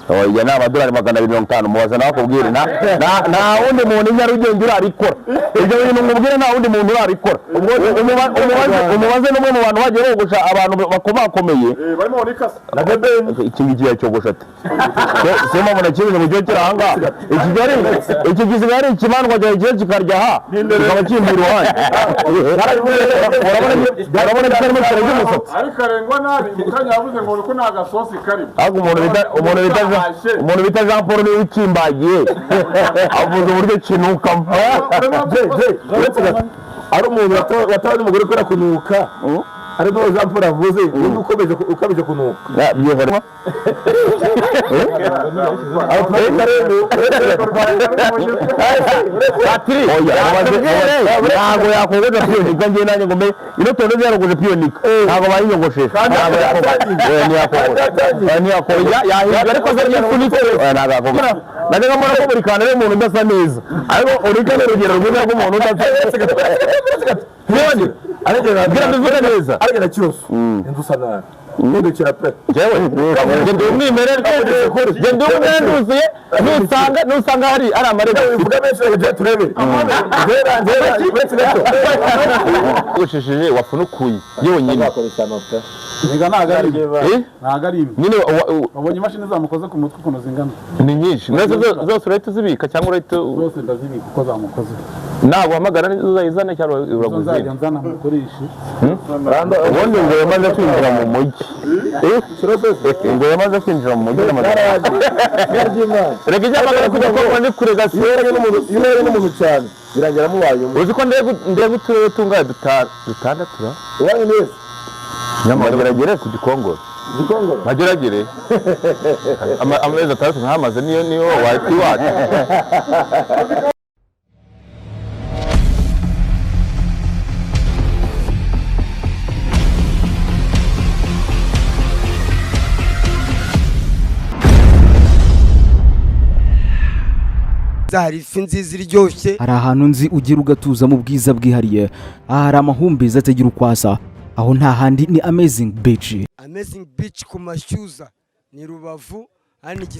oya ni amadolari 250 mubaza nawe akubwire nta wundi muntu Nyarugenge urarikora ibyo bintu ngubwire nta wundi muntu urarikora umubaze n'umwe mu bantu bagiye bogosha abantu bakomakomeye barimo nikasa na bebe iki ngiki cyogosha ate sema muna kibuze mu cyokera hanga iki gisigari ikimandwa cyaje kigiye kikarya ha kikaba kimbi iruhande urabona cyarimo cyarajye umusatsi ariko arengwa nabi mukanya yavuze ngo uko nta gasosi karimo ahubwo umuntu bita Jean Paul ni ukimbagiye avuze uburyo kinukamo ari umuntu watabaye umugore ukora kunuka ariko Jean Paul avuze ni ukomeje kunuka byihora Patri ntago yakogoza piyonika ngiye nanjye ngome ino tonde yaragoje piyonika ntago bayiyogoshesha ntago yakogoza ni yakogoza yahiga ariko azanye funiko ntago yakogoza ndaga mbona ko buri kanere umuntu udasa neza ariko urikane urugero rwiza rw'umuntu udasa neza ariko bivuga neza ariko na cyose indusa nabi ndekera pe jewe ngende umwimerere ngende umwenduziye nusanga hari ari amarega uvuga benshi turebe ushishije wafunukuye yewe nyine niga nagari nyine wabonye imashini zamukoze ku mutwe kuno zingana ni nyinshi zose urahita uzibika cyangwa urahita zose ndazibika uko zamukoze ntabwo hamagara uzayizane cyangwa uraguzira nzana mukoresha ubundi ngo yamaze kwinjira mu mujyi ngo yamaze kwinjira mu mujyi reka ijya amagara kujya kuba ndi kure gasi yore n'umuntu cyane birangira mubaye uzi ko ndebe uturere tungaye dutandatu uwanyu neza nyamageragere ku Gikongoro mageragere amezi 3 nkamaze niyo wati hari ifi nziza iryoshye, hari ahantu nzi ugira ugatuza mu bwiza bwihariye, aha hari amahumbezi atagira ukwasa, aho nta handi ni Amazing Beach. Amazing Beach ku Mashyuza ni Rubavu.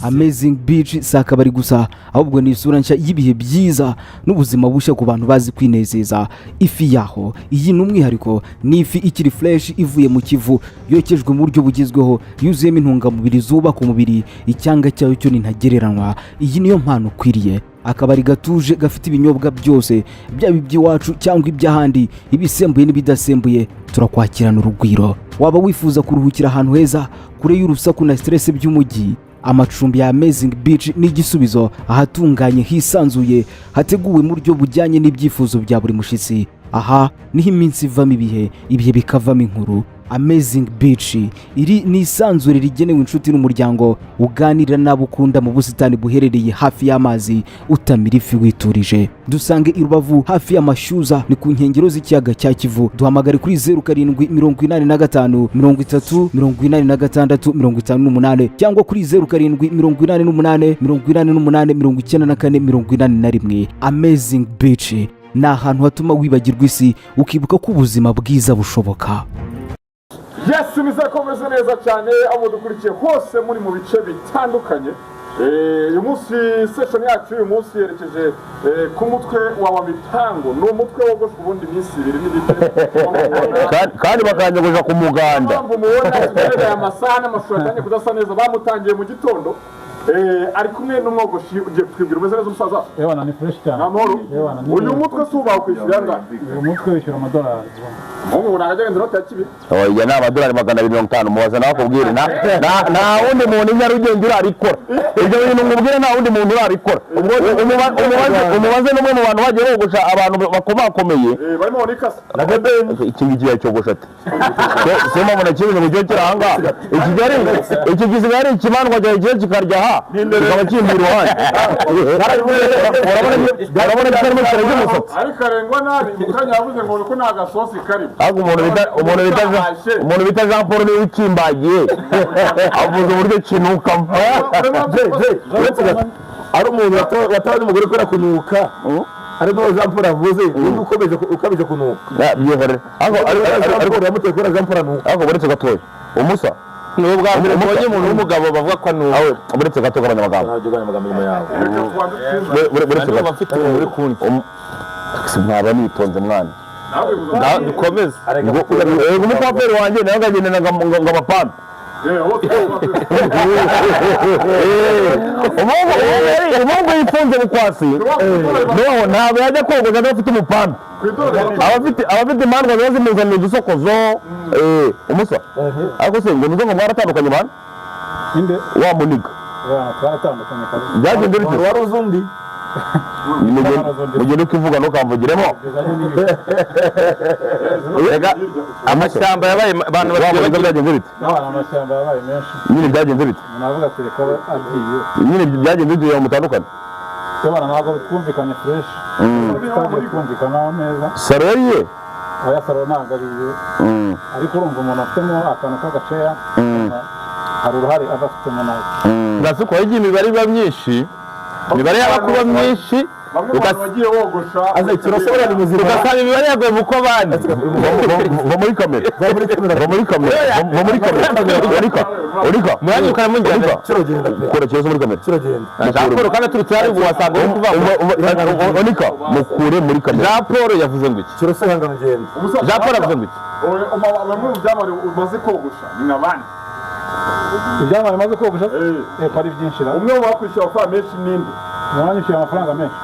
Amazing Beach si akabari gusa, ahubwo ni isura nshya y'ibihe byiza n'ubuzima bushya ku bantu bazi kwinezeza. Ifi yaho iyi ni umwihariko, ni ifi ikiri fresh ivuye mu Kivu, yokejwe mu buryo bugezweho, yuzuyemo intungamubiri zubaka umubiri, icyanga cyayo cyo ni ntagereranywa. Iyi niyo mpano ukwiriye, akabari gatuje gafite ibinyobwa byose, byaba iby'iwacu cyangwa iby'ahandi, ibisembuye n'ibidasembuye, turakwakirana urugwiro. Waba wifuza kuruhukira ahantu heza kure y'urusaku na stress by'umujyi, amacumbi ya Amazing Beach ni igisubizo, ahatunganye hisanzuye, hateguwe mu buryo bujyanye n'ibyifuzo bya buri mushitsi. Aha niho iminsi ivamo ibihe bikavamo inkuru. Amazing Beach iri ni isanzure rigenewe inshuti n'umuryango, uganirira n'abo ukunda mu busitani buherereye hafi y'amazi, utamira ifi witurije. Dusange i Rubavu hafi y'Amashyuza, ni ku nkengero z'ikiyaga cya Kivu. Duhamagare kuri 0785 30 86 58 cyangwa kuri 0788 88 Amazing Beach ni ahantu hatuma wibagirwa isi, ukibuka ko ubuzima bwiza bushoboka. Yes, nizakomeze neza cyane abo dukurikiye hose muri mu bice bitandukanye. Uyu munsi session yacu uyu munsi yerekeje ku mutwe wa Mitango, no mutwe wogosha ubundi minsi 2 n'ibite kandi bakanyagoja ku muganda. Mubona tugereye amasaha n'amashusho atanye kudasa neza, bamutangiye mu gitondo. Ari kumwe n'umwogoshi ugiye kwibwira umeze neza umusaza. Ewana ni fresh cyane. Namoro. Uyu mutwe suba kwishyura nga. Uyu mutwe wishyura amadolari. Mungu nagagenda nota kibi. Oya ni amadolari 250 mubaza nawe akubwire nta wundi muntu Nyarugenge urarikora. Ibyo bintu ngubwire nta wundi muntu urarikora. Umubaze n'umwe mu bantu bagiye bogosha abantu bakomakomeye. Barimo nikasa. Na bebe iki ngiki cyogosha ate. Sema muna kibuze mu cyokera hanga. Iki gisigari ikimandwa cyaje kikarya ha kikaba kimbi iruhande. Urabona cyarimo cyarajye umusatsi. Ariko arengwa nabi mukanya yavuze ngo uko nta gasosi karimo. Ahubwo umuntu bita Jean Paul ni ukimbagiye avuze uburyo kinukamo. ari umuntu watabaye umugore ukora kunuka ariko Jean Paul avuze ni ukomeje kunuka byihora ariko yamuteye kora Jean Paul anuka ariko buretse gatoya umusa ni ubwa mbere mbonye umuntu w'umugabo bavuga ko nuwe buretse gato k'abanyamagambo ntabyo abanyamagambo nyuma yawe buretse gato bafite muri kundi mwaba nitonze mwana dukomeze umupapuro wanjye nawe ngagenda ngo amapampe umuhungu yifunze bukwasi ntabwo yajya kogoza adafite umupampe abafite impandwa ziba zimuzanira udusokozo umusa ariko se ngo nuzo ngo mwaratandukanye bana wa muniga twaratandukanye kabisa byagenze bite wari uzi undi mugende ukivuga ntukamvugiremo amashyamba yabaye abantu basigaye byagenze bite amashyamba yabaye menshi nyine byagenze bite navuga ati reka agiye nyine byagenze bite mutandukanye sebana ntabwo twumvikanye fresh twagiye twumvikanaho neza saro yariye oya saro ntabwo ariye ariko urumva umuntu afitemo akantu k'agaceya hari uruhare aba afitemo nawe ndasuko yagiye imibare iba myinshi imibare y'abakuba myinshi bagiye wogosha turashobora nimuzira ugasanga imibare yaguye mu ko bandi va muri kamera urika mwanya ukaramujyana kirogenda kora kibazo muri kamera kirogenda Jean Paul kandi turutse hari wasanga uri kuva urika mukure muri kamera Jean Paul yavuze ngo iki kirosanga ngenda Jean Paul yavuze ngo iki bamwe mu byamare umaze kogosha ni nk'abandi ibyamare maze kogosha ari byinshi umwe mu bakwishyura amafaranga menshi n'indi mwanyishyuye amafaranga menshi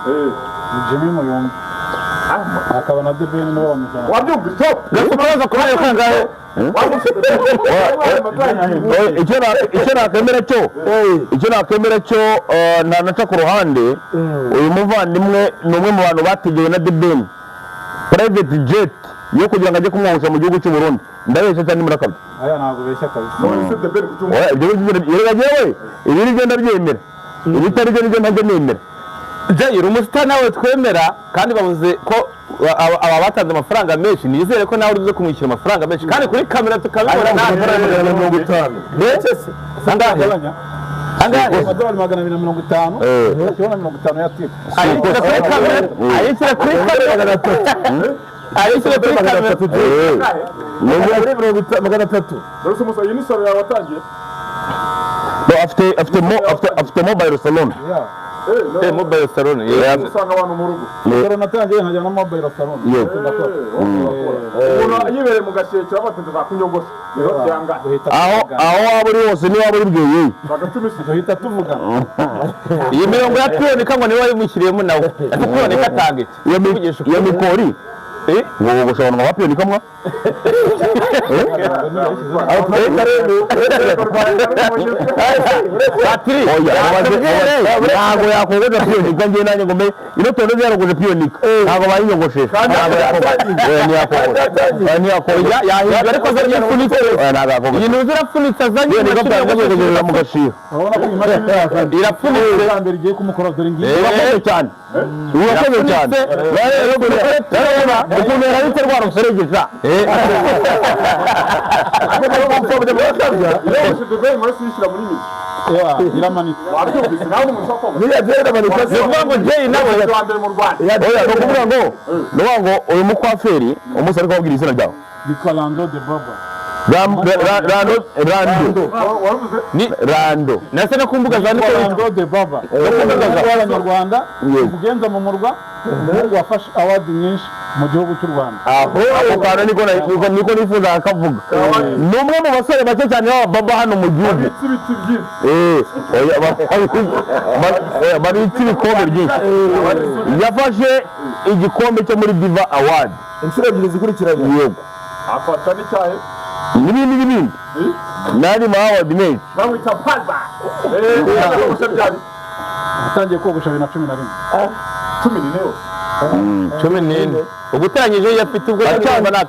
ni Jimmy Muyumbi akaba na Debeni nibo bamujyana wabyumvise gasubiza kubaye kangahe icyo nakemera cyo ntanaca ku ruhande uyu muvandimwe ni umwe mu bantu bategewe na Debeni private jet yo kugira ngo ajye kumwahusha mu gihugu cy'u Burundi ndabeshya cyane murakabye aya ntabwo beshya kabisa ibi ni byo ndabyemera ibitari byo nibyo ntajya nemera Jair umusita nawe twemera kandi bavuze ko aba batanze amafaranga menshi nizere ko nawe uze kumwishyura amafaranga menshi kandi kuri kamera tukabibona nta amafaranga 50 angahe amadolari 250 kiona 50 ya tip ayishyira kuri kamera ayishyira kuri kamera magana 3 rero umusa iyi ni saro yawe watangiye afite mobile salon mobile salon usanga abantu mu rugo rero natangiye nkajya na mobile salon umuntu yibereye mu gasheke abatunze bakunyogosha rero byanga aho waba uri hose niba waba uri bweye bagatumisa duhita tuvuga iyi mirongo ya piyoni ngo niwe wayimushyiriyemo nawe piyoni katange iyo mikori ngo gushobora ngo bapiyoni kamwa ntabwo yakogoza piyoni ko ngiye nanjye ngo mbe ino tonde zaragoje piyonika ntabwo bayinyogosheje ntiyakogoza yahinga ariko azanye ifunitse iyi ntuzi irafunitse azanye ifunitse mu gashira irafunitse mbere igiye kumukora dore ngiye urakoze cyane ukuntu yarabitse rwa ruseregeza iramanitse wabyumvise nawe ni umusoko nivuga ngo Jay nawe nukuvuga ngo uyu mukwaferi umunsi ariko wabwira izina ryawe yitwa Lando de Baba Rando nase no kumbuga zandiko Lando de Baba abanyarwanda kugenza mu murwa umuhungu wafashe award nyinshi mu gihugu cy'u Rwanda ako kana niko nifuza akavuga ni umwe mu basore bake cyane baba hano mu gihugu babitse ibikombe byinshi yafashe igikombe cyo muri Diva Award inshuro ebyiri zikurikiranye yego afata n'icyahe n'ibindi nari ma award menshi bamwita Palma atangiye kogosha 2011 14 ugutangiye yafite ubwo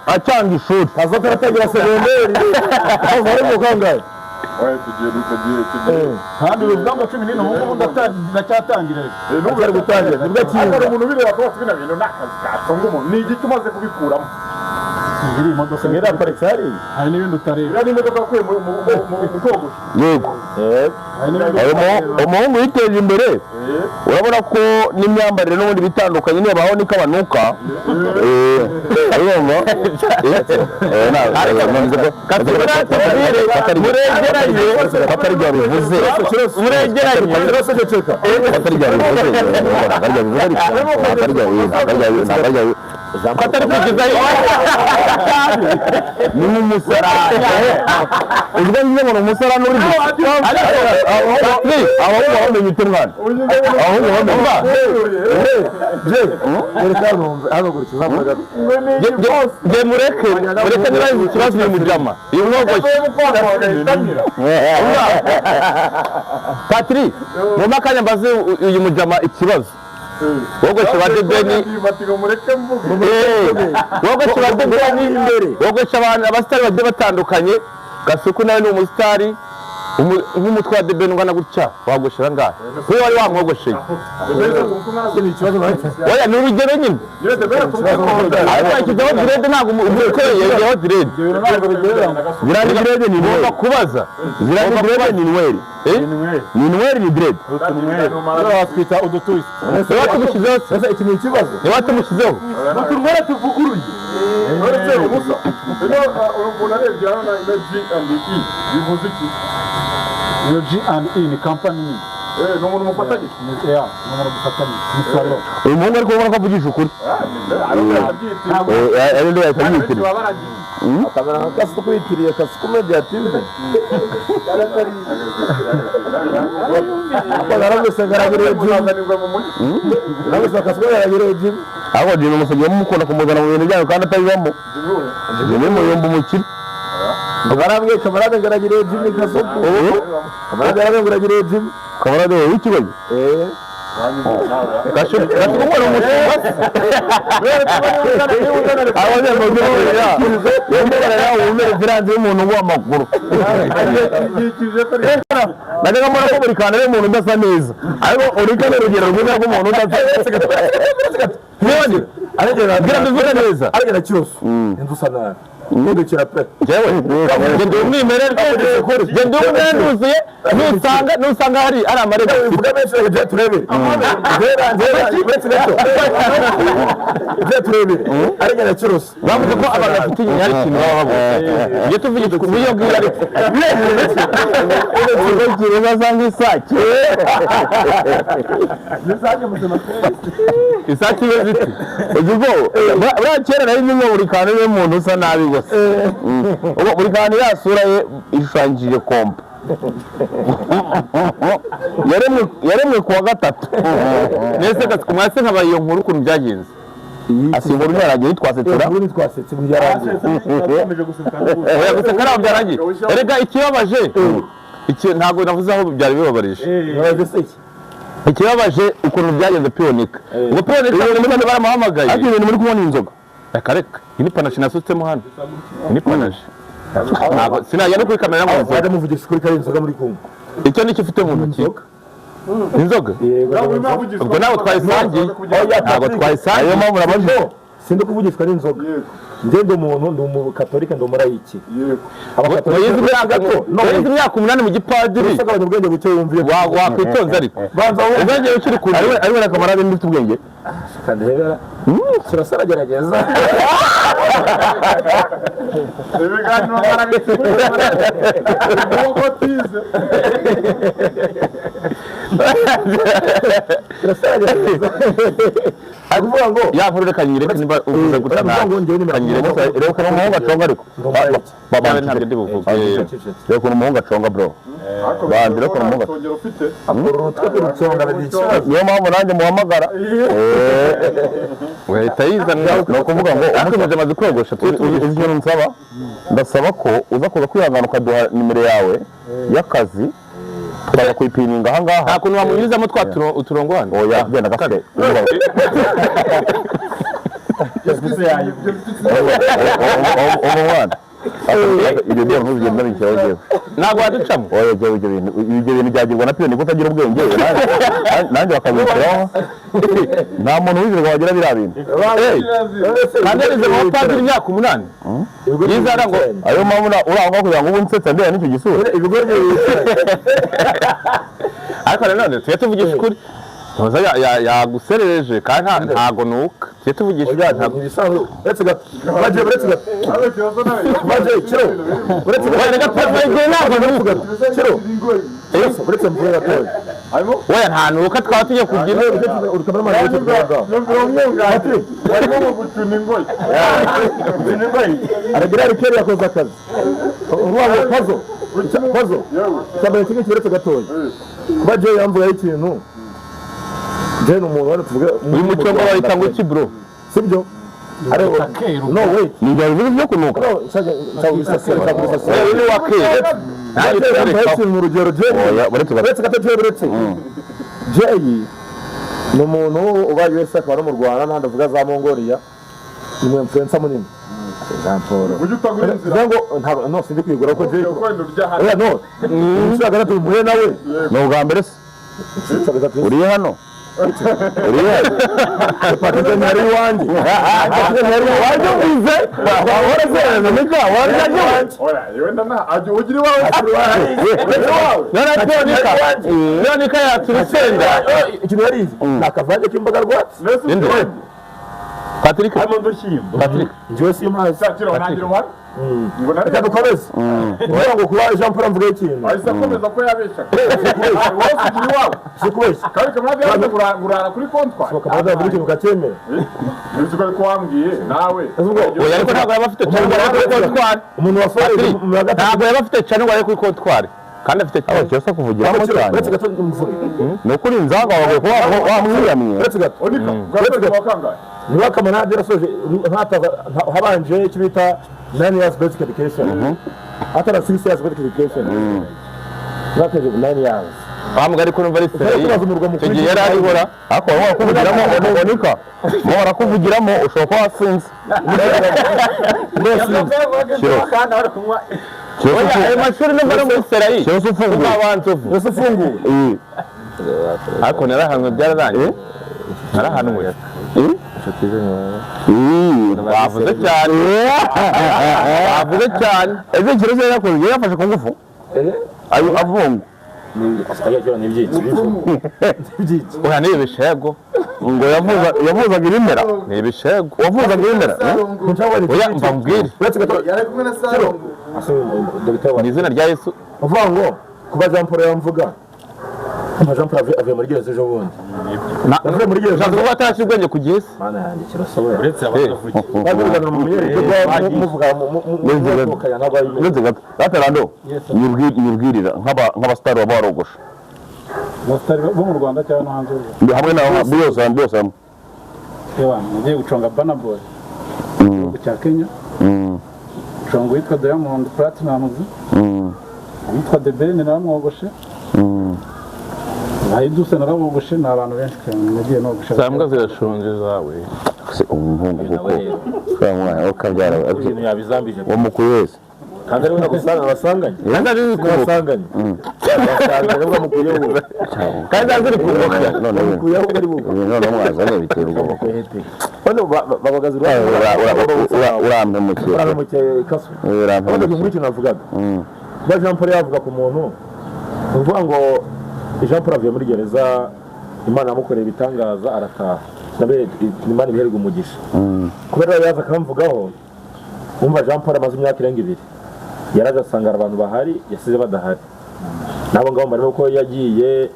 acanga ishuri azota aratangira segonderi ari mu kangahe kandi bivuga ngo 14 ubu ndacyatangira ari gutangira nibwo akiri umuntu bireba ko bafite ibintu n'akazi katonga umuntu ni igiti umaze kubikuramo iri imodoka ngera aparitse hari hari n'ibindi utareba iriya ni imodoka yakuye mu kogosha. yego hari n'ibindi umuhungu yiteje imbere urabona ko n'imyambarire n'ubundi bitandukanye niyo baho niko banuka urumva atari bya bivuze atari kugezayo ni nk'umusarani ubwo nyine ngo ni umusarani uri abahungu bamenye ute mwana abahungu bamenye mureke niba ikibazo uri mujama iyo mwogoshye Patrick muma akanya mbaze uyu mujama ikibazo wogoshe ba debeni wogoshe ba debeni imbere wogoshe abantu abasitari bagiye batandukanye Gasuku nawe ni umusitari nk'umutwe wa debeni ungana gutya wagoshera ngahe we wari wamwogosheye oya ni urugero nyine ariko yashyizeho direde ntabwo umukoreye yashyizeho direde zirani direde ni inweri kubaza zirani direde ni inweri ni inweri ni direde watwita udutuyisi niba tumushyizeho sasa iki ni ikibazo niba tumushyizeho utunwere tuvuguruye uretse ubusa rero umuntu arebye hano na G&E bivuze iki? iyo G&E ni kampani nini ni umuntu mufatanye ni umuntu dufatanye ni salo uyu muhungu ari kubona ko avugisha ukuri ari ndo yahita yitiriye akamera nka Kasuku yitiriye Kasuku Media TV narabise ngaragire Jim narabise Kasuku ngaragire Jim ahubwo Jim umusabye mukunda kumuzana mu bintu byayo kandi atabibamo Jim muyomba umukire ngarabwe kamarade ngaragire Jim Kasuku kamarade ngaragire Jim kamarade w'ikibazo Gasuku ngora umushinga umere viranze y'umuntu w'amaguru najyaga mbona ko buri kantu ari umuntu udasa neza ariko uri kano urugero rwiza rw'umuntu udasa neza bwira mbivuge neza ariko cyose inzu usa nabi ntudukira pe jewe ngende umwimerere ngende umwenduzuye nusanga hari amarebe uvuga benshi reka turebe turebe ariko cyose bavuze ko abantu bafite inyinya ari ikintu baba babona iyo tuvugisha ku buryo bwiza ariko uvuga ikintu uzasanga isake isake iyo ziti uvuga buriya kera nari nyine buri kantu niyo muntu usa nabi gusa buri kantu yasura ye ishushanyije kompa yaremwe kuwa gatatu nese Gasuku mwase nkabaye iyo nkuru ukuntu byagenze asimbura unyaragiye yitwasetera ubu twasetse byarangiye guseka ntabwo byarangiye erega ikibabaje ntabwo navuze aho byari bibabarije ikibabaje ukuntu byagenze Piyonika ubwo Piyonika baramuhamagaye ariko ibintu muri kubona inzoga reka iyi ni panashi nasutsemo hano iyi ni panashi sinajya no kuri kamera ngo bajya muvugisha kuri kari inzoga muri kumwe icyo nicyo ufite mu ntoki inzoga ubwo ntabwo twayisangiye ntabwo twayisangiye niyo mpamvu urabona sindi kuvugishwa n'inzoga ngende umuntu ndi umukatolika ndi umurayiki wayize imyaka 8 mu gipadiri usagabanya ubwenge buke wumviye wakwitonze ariko banza ubwenge ukiri kure ariwe na kamarade ndufite ubwenge kandi rero turasaragerageza ibiganiro barabitse uko tize turasaragerageza akuvuga ngo yavurire kanyire niba uvuze gutana kanyire rero ko umuhungu aconga ariko baba ntabwo ndi buvuge rero ko umuhungu aconga bro bandi rero ko umuhungu ufite urutwe ruconga n'ikibazo niyo mpamvu nanjye muhamagara wahita yizana ni ukuvuga ngo umukozi amaze kwogosha ibyo nsaba ndasaba ko uza kuza kwihangana ukaduha nimero yawe y'akazi tukaza kuyipininga aha ngaha nta kuntu wamunyuzamo uturongo hano oya genda gafite umwana ibyo byo ntuzigenda bishyiraho jewe ntabwo waducamo oya jewe ibyo bintu byagirwa na piyoni kutagira ubwenge nanjye bakabishyiraho nta muntu wizerwa wagira biriya bintu kandi arize mu padiri imyaka 8 yizana ngo ayo mpamvu urangwa kugira ngo ubu nsetsa ndera n'icyo gisura ibigoryi ariko nanone tuye tuvugisha ukuri Toza yaguserereje kandi ntago nuka. Cyo tuvugisha ntago bisanzwe. Uretse kiro. Uretse ntago nuka. Kiro. Uretse mvuye gatoya. Arimo oya nta nuka twaba tujye kugira urukamera mara cyo kuvuga. Arimo gutuna ingoyi. Gutuna ingoyi. Aragira rikeri yakoze akazi. Urwango pazo. Cyabere kingi kiretse gatoya. Kuba je yamvuye ikintu. Jeno umuntu wari tuvuga uyu muco bayita ngo iki bro sibyo ari no wait ni byo byo kunuka no ni wakere nari mu rugero je uretse gato jeyi no muntu uba USA akaba mu Rwanda nandi avuga za Mongolia ni mu influencer munini example ujye utagura inzira ngo no sindi kwigura ko je oya no nshaka gato muhe nawe no bwa mbere uri hano Patete nari wanjye. Wajye bize. Wahora zene nika warajye. Oya, yenda na aje ugira wawe. Nana nika ya turisenda. Ikintu yari nakavanye kimbaga rwatsi. Patrick Armando Shimbo. Patrick. Josi Mazi. Sakiro nangiro wari. Ngo nari kadukomeza. Ngo kuba Jean Paul mvuga ikintu. Ahise komeza ko yabesha. Wose ugira wawe. Sikwese. Kandi kamara yaje gurara kuri kontwari. Kamara buri kintu gatemera. Niziko ko wambwiye nawe. Oya ariko ntabwo yabafite cyangwa kuri kontwari. Umuntu wafare ntabwo yabafite cyane ngo kuri kontwari. Kandi afite cyose kuvugiramo cyane. Uretse gato no kuri nzanga wawe ko wamwiyamiye. Uretse gato. Uretse gato. Niba kamara yarasoje habanje kibita 9 years basic education. After 6 years basic education. Not 9 years. Bamugari ko numva ari cyo yari aribora ako wakuvugiramo onika mo arakuvugiramo ushobora wasinze kandi ari kunywa oya mashuri no bari muri serayi cyo ufunguye cyo ufunguye ako narahanwe byararangiye narahanwe bavuze cyane ese kiroze yakoze yafashe ku ngufu ayo avunga ni byiki oya ni ibishego ngo yavuzaga ibimera ni ibishego wavuzaga ibimera oya mbambwire yari kumwe na Saro ni izina rya Yesu uvuga ngo kuba Jean Paul yamvuga Jean Paul avuye muri gereza ejo bundi avuye muri gereza ngo batashye ubwenge ku gisi mana yanjye kirasohoye uretse abagafite mu myere muvuga mu gatarando nyibwirira nk'abastar babarogosha abastar bo mu Rwanda cyangwa hanze hamwe na byose hamwe yewe ngiye guconga Banabol cya Kenya congo yitwa Diamond Platinum yitwa The Ben naramwogoshe Ayiduse narabogoshe n'abantu benshi cyane nagiye no gushaka Sambwa zirashonje zawe umuhungu kuko kwamwa okabyara ibintu yabizambije wo mukuru wese kandi ari gusanga abasanganye kandi ari kubasanganye abasanganye bwo mukuye ubu kandi aziri kuboka none mukuye aho bari buko none mwazane bitera ubwo bano babagaza urampemuke kaso urampemuke muri kintu avugaga ba Jean Paul yavuga ku muntu uvuga ngo Jean Paul avuye muri gereza Imana yamukoreye ibitangaza arataha nabe Imana ibiherwa umugisha kubera yaza akamvugaho umva Jean Paul amaze imyaka irenga 2 yaragasanga abantu bahari yasize badahari nabo ngabo barimo ko yagiye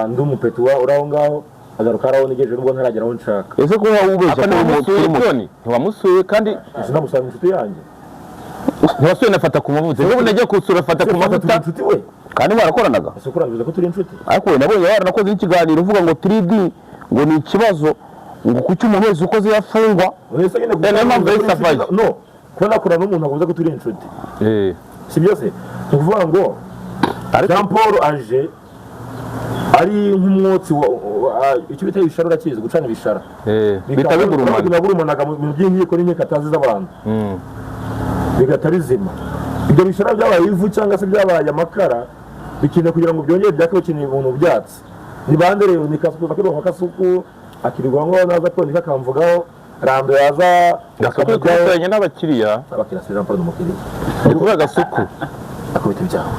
ndumupetu wa uraho ngaho agaruka araho nigeje nubwo ntaragera aho nshaka ese ko wubeshya ko umutoni ntiwamusuye kandi sinamusanga inshuti yanjye ntiwasuye nafata ku mavuta ubu nagiye kusura fata ku mavuta inshuti we kandi barakoranaga ese kurangiza ko turi inshuti ariko nabonye yaranakoze ikiganiro uvuga ngo 3D ngo ni ikibazo ngo kuki umuntu wese ukoze yafungwa wese nyine no kubona kora n'umuntu avuze ko turi inshuti si byose tuvuga ngo Jean Paul aje ari nk'umwotsi icyo bita ibishara urakizi gucana ibishara bitabigurumana mu by'inkiko n'inkiko atazi z'abantu bigahita bizima. Ibyo bishora byabaye ivu cyangwa se byabaye amakara bikeneye kugira ngo byongere byake bikeneye ibintu byatsi. Ni bande rero ni kasuku bakiro kasuku akirirwa ngo naza tondika kamvugaho rando yaza gasuku kurenye n'abakiriya abakirasira mpano mukiriya. ni kuvuga gasuku Akubita ibyaha.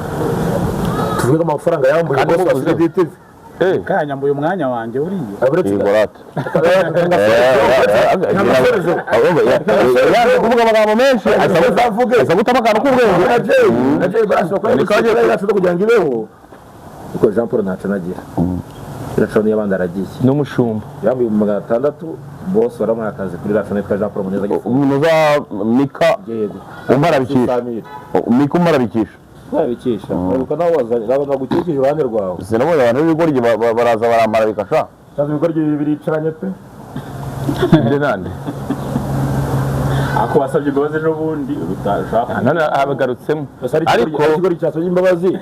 Tuvuga amafaranga yambuye bose bafite kanyambuye umwanya wanjye uriye igorata kuvuga amagambo menshi asa gutama akantu k'ubwenge naje barashobora kugira ngo ibeho kuko Jean Paul ntacyo nagira irashoni y'abandi aragiye n'umushumba yambuye 600 bose baramuha akazi kuri rashoni twa Jean Paul Muneza umuza Mika umparabikisha Mika umparabikisha babikisha uko nawe wazanye nabo gukikije uruhande rwawe sinabona abantu b'ibigoryi baraza baramara bikasha cyangwa ibigoryi biricaranye pe nde nande ako basabye imbabazi n'ubundi utashaka none abagarutsemo ariko ikigoryi cyasabye imbabazi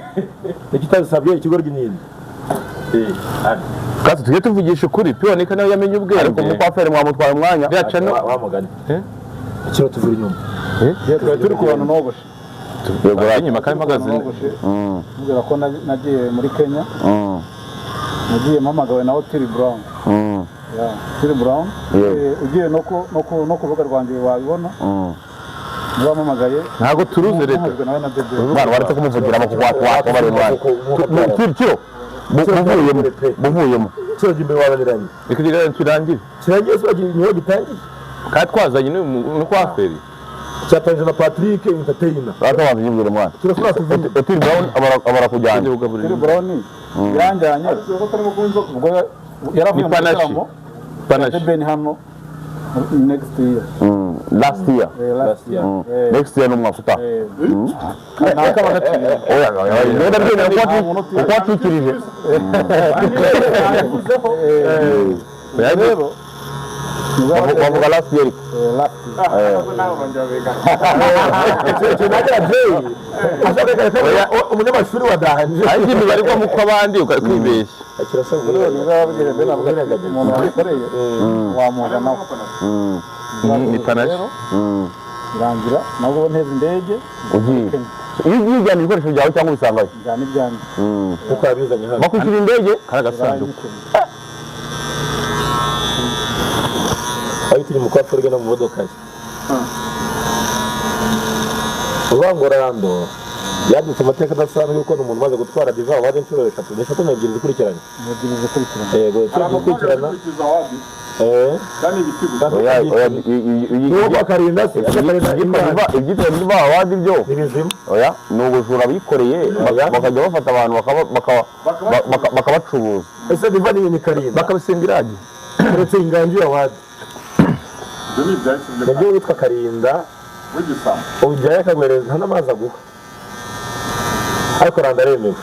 nikitazisabye ikigoryi ninde kandi tujye tuvugisha ukuri piboneka nawe yamenye ubwenge ariko umukwaferi mwamutwara umwanya byaca no wamugane ikiro tuvura inyuma turi ku bantu nogoshe inyuma kandi magaze mbwira ko nagiye muri Kenya nagiye mpamagawe na Otile Brown Otile Brown ugiye no ku rubuga rwanjye wabibona niba mpamagaye ntabwo turuze leta bana waretse kumuvugiramo kuko bari mwana kiro buvuyemo kiro jimbe wabaniranye ikigira kirangira kirangiye so niho gitangiye kandi twazanye no kwaferi cyatanje na Patrick Entertainer batabanze nyibwire mwana Otile Brown abara kujyana Otile Brown yanjanye ubwo yaravuye mu gitaramo panashi Ben hano next year last year next year n'umwafuta naka bagatiye oya nenda byo uko atikirije rero bavuga last year umunyamashuri wa danje ariko imibare ko muko abandi ukwibeshya umuntu wakoreye wamuha nawe ni panashi irangira nabwo nteze indege iyo ujyana ibikoresho byawe cyangwa ubisangayo njyana ibyanjye kuko yabizanye hano bakwishyura indege kari agasanduku aho turi mu kwafurwe no mu modoka ye Rwangorando yadutse amateka adasanzwe yuko umuntu umaze gutwara diva waje inshuro 3 n'ebyiri zikurikiranye yego gukurikirana kandi igitigo akarinda se igitigo diva wadi byo oya ni ubujura bikoreye bakajya bafata abantu bakabacuruza ese diva ni karinda bakabisingiraje uretse inganji ya wadi nibyo witwa karinda ujyayo akagwereza n'amazi aguha ariko randa aremewe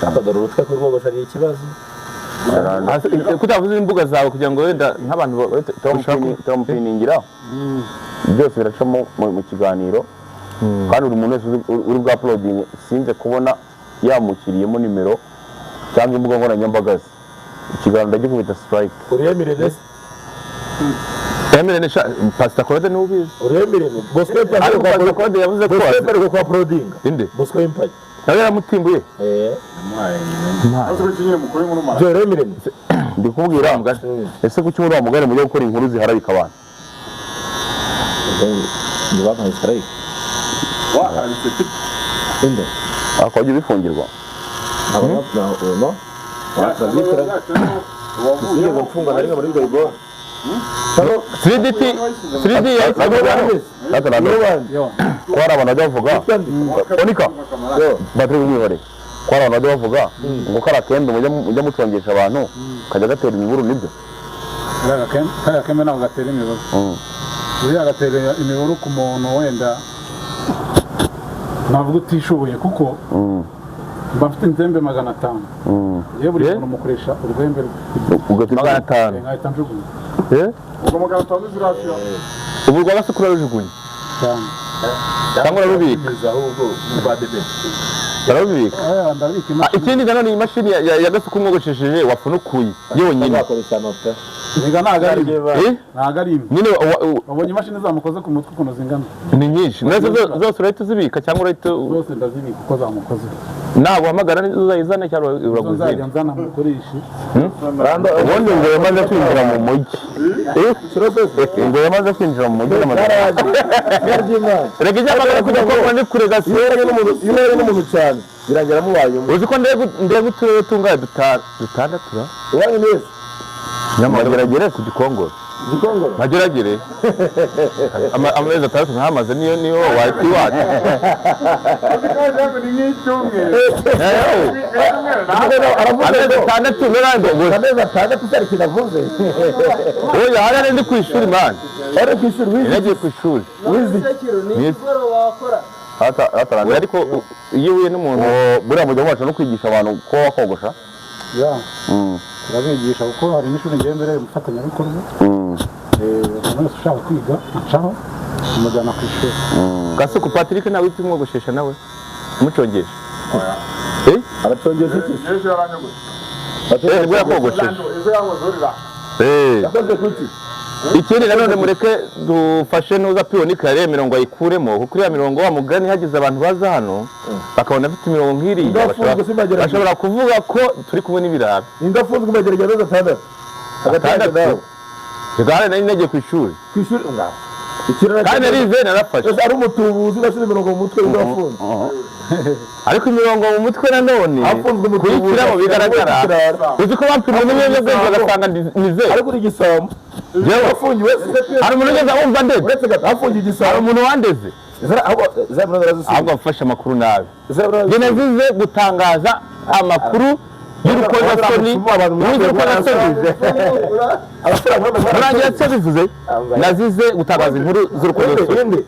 akadora urutwe ku rwogosha ni ikibazo kutavuze imbuga zawe kugira ngo wenda nk'abantu turamupiningira byose biraca mu kiganiro kandi buri muntu wese uri bwa uploading sinze kubona yamukiriyemo nimero cyangwa imbuga nkoranyambaga ze ikiganiro ndagikubita strike uremerene Emirene Pastor Claude ni ubizi. Uremirene. Bosco Pastor Claude yavuze ko Bosco kwa uploading. Inde? Bosco Impact. Nawe yaramutimbuye. Namuhaye. Azo kinyine mukore mu numara. Je remirene. Ndikubwira mbwa. Ese kuki muri amugare mujye gukora inkuru ziharabika abantu. Ndi baka Israel. Harabitse ti. Inde? Akwaje bifungirwa. Abana no. Wasabitira. Ugiye gufunga hari muri Goigo. 3D kwara abantu bavuga onika batri umwihore kwara abantu bavuga ngo karakembe mujya mucongesha abantu kajya gatera imiburu nibyo karakembe naho gatera imiburu uriya gatera imiburu ku muntu wenda navuga utishoboye kuko bafite inzembe 500 yewe buri muntu mukoresha urwembe ugatuma 500 nkahita njugunya ubwo 500 zirashya ubu rwa se kurajugunya cyangwa rubika ahubwo rwa debe barabibika ndabika imashini ikindi nanone iyi mashini ya gasuku mwogoshesheje wafunukuye yonyine niga ntago ari imwe nyine wabonye imashini zamukoze ku mutwe ukuntu zingana ni nyinshi mwese zose urahita uzibika cyangwa urahita zose ndazibika uko zamukoze ntabwo uhamagara uzayizane cyangwa uraguze nzajya nzana mukoreshe ubundi ngo yamaze kwinjira mu mujyi ngo yamaze kwinjira mu mujyi reka ijya amagara kujya ko ndi kure gasi iyo n'umuntu cyane birangira mubaye uzi ko ndeba uturere tungaye dutandatu ra ubaye neza nyamageragere ku gikongoro mageragere amezi 6 ntamaze niyo wahita iwacu amezi 6 n'urande amezi 6 cyari kinavuze oya hari ndi ku ishuri man ari ku ishuri nagiye ku ishuri hataranga ariko iyo uhuye n'umuntu buriya mujya mubasha no kwigisha abantu ko wakogosha turabigisha kuko hari n'ishuri ngendere umufatanyabikorwa umuntu ushaka kwiga acaho umujyana ku ishuri gasuku Patrick nawe ufite umwogoshesha nawe umucongesha aracongesha iki ejo yaranyogosha bwo yakogoshesha ejo yamuzurira yakoze kuki ikindi nanone mureke dufashe nuza piyonika yare mirongo ayikuremo kuko iriya mirongo wa mugani hagize abantu baza hano bakabona afite imirongo nk'iriya bashobora kuvuga ko turi kumwe n'ibirabe indafunzwe magerageza 6 6 Gare nari nagiye ku ishuri ngaho kandi narize narafashe ari umutubuzi nasize imirongo mu mutwe udafunze ariko imirongo mu mutwe nanone afunzwe mu kuyikiramo bigaragara uzi ko bapimwe n'ibiyobyabwenge bagasanga nize ariko uri igisambo yewe afungiwe hari umuntu ugeze wumva ndetse uretse gato afungiye igisambo hari umuntu wandeze ahubwo afashe amakuru nabi njye nazize gutangaza amakuru y'urukozasoni murangira se bivuze nazize gutangaza inkuru z'urukozasoni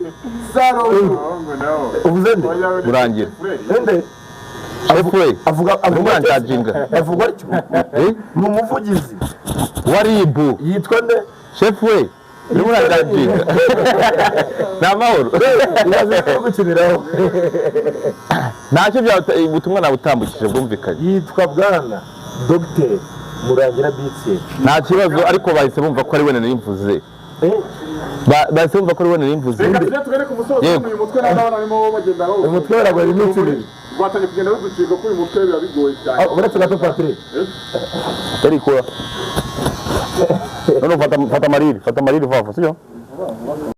uvuze nde murangira avuga umuranjajinga avuga atyo mu muvugizi wa ribu yitwa nde chef we umuranjajinga ni amahoro yaje gukiniraho ntacyo ubutumwa nabutambukije bwumvikanye yitwa bwana Dr Murangira Bitse nta kibazo ariko bahise bumva ko ari we narimvuze bahise bumva ko ari we narimvuze reka tugere ku musozo uyu mutwe n'abana barimo bagenda bawo umutwe waragoye iminsi 2 rwatangiye kugenda ruducika ko uyu mutwe biba bigoye cyane uretse gato Patrick ariko none fata mariri vafa sio